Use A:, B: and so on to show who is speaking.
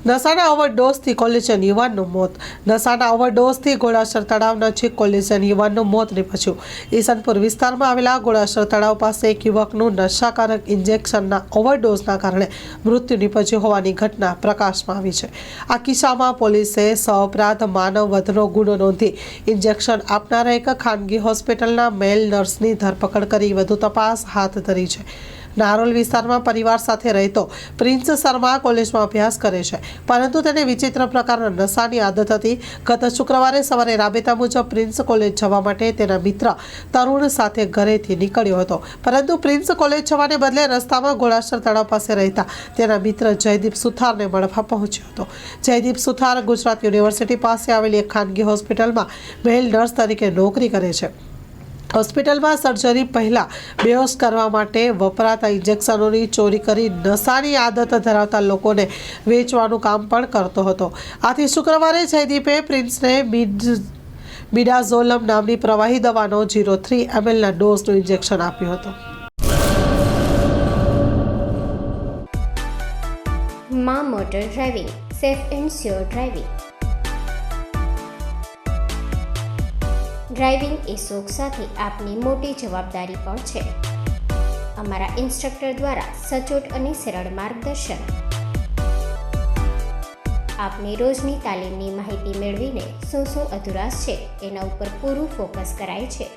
A: નશાના ઓવરડોઝથી collegian યુવાનનું મોત. નશાના ઓવરડોઝથી ઘોડાસર તળાવ નજીક કોલેજિયન યુવાનનું મોત નીપજ્યું. ઈસનપુર વિસ્તારમાં આવેલા ઘોડાસર તળાવ પાસે એક યુવકનું નશાકારક ઇન્જેક્શનના ઓવરડોઝના કારણે મૃત્યુ નીપજ્યું હોવાની ઘટના પ્રકાશમાં આવી છે. આ કિસ્સામાં પોલીસે સહઅપરાધ માનવ વધનો ગુનો નોંધી ઇન્જેક્શન આપનારા એક ખાનગી હોસ્પિટલના મેલ નર્સની ધરપકડ કરી વધુ તપાસ હાથ ધરી છે. નારોલ વિસ્તારમાં પરિવાર સાથે રહેતો પ્રિન્સ શર્મા કોલેજમાં અભ્યાસ કરે છે, પરંતુ તેને વિચિત્ર પ્રકારના નશાની આદત હતી. ગત શુક્રવારે સવારે રાબેતા મુજબ પ્રિન્સ કોલેજ જવા માટે તેના મિત્ર તરુણ સાથે ઘરેથી નીકળ્યો હતો, પરંતુ પ્રિન્સ કોલેજ જવાને બદલે રસ્તામાં ઘોડાસર તળાવ પાસે રહેતા તેના મિત્ર જયદીપ સુથારને મળવા પહોંચ્યો હતો. જયદીપ સુથાર ગુજરાત યુનિવર્સિટી પાસે આવેલી એક ખાનગી હોસ્પિટલમાં મેલ નર્સ તરીકે નોકરી કરે છે. હોસ્પિટલમાં સર્જરી પહેલાં બેહોશ કરવા માટે વપરાતા ઇન્જેક્શનોની ચોરી કરી નશાની આદત ધરાવતા લોકોને વેચવાનું કામ પણ કરતો હતો. આથી શુક્રવારે જયદીપે પ્રિન્સને મિડાઝોલમ નામની પ્રવાહી દવાનો 0.3 mlના ડોઝનું ઇન્જેક્શન આપ્યું હતું.
B: માં motor driving, safe and sure driving. Driving એ શોખ સાથે આપની મોટી જવાબદારી પણ છે. અમારા ઇન્સ્ટ્રક્ટર દ્વારા સચોટ અને સરળ માર્ગદર્શન. આપની રોજની તાલીમની માહિતી મેળવીને શું અધુરાશ છે એના ઉપર પૂરું ફોકસ કરાય છે.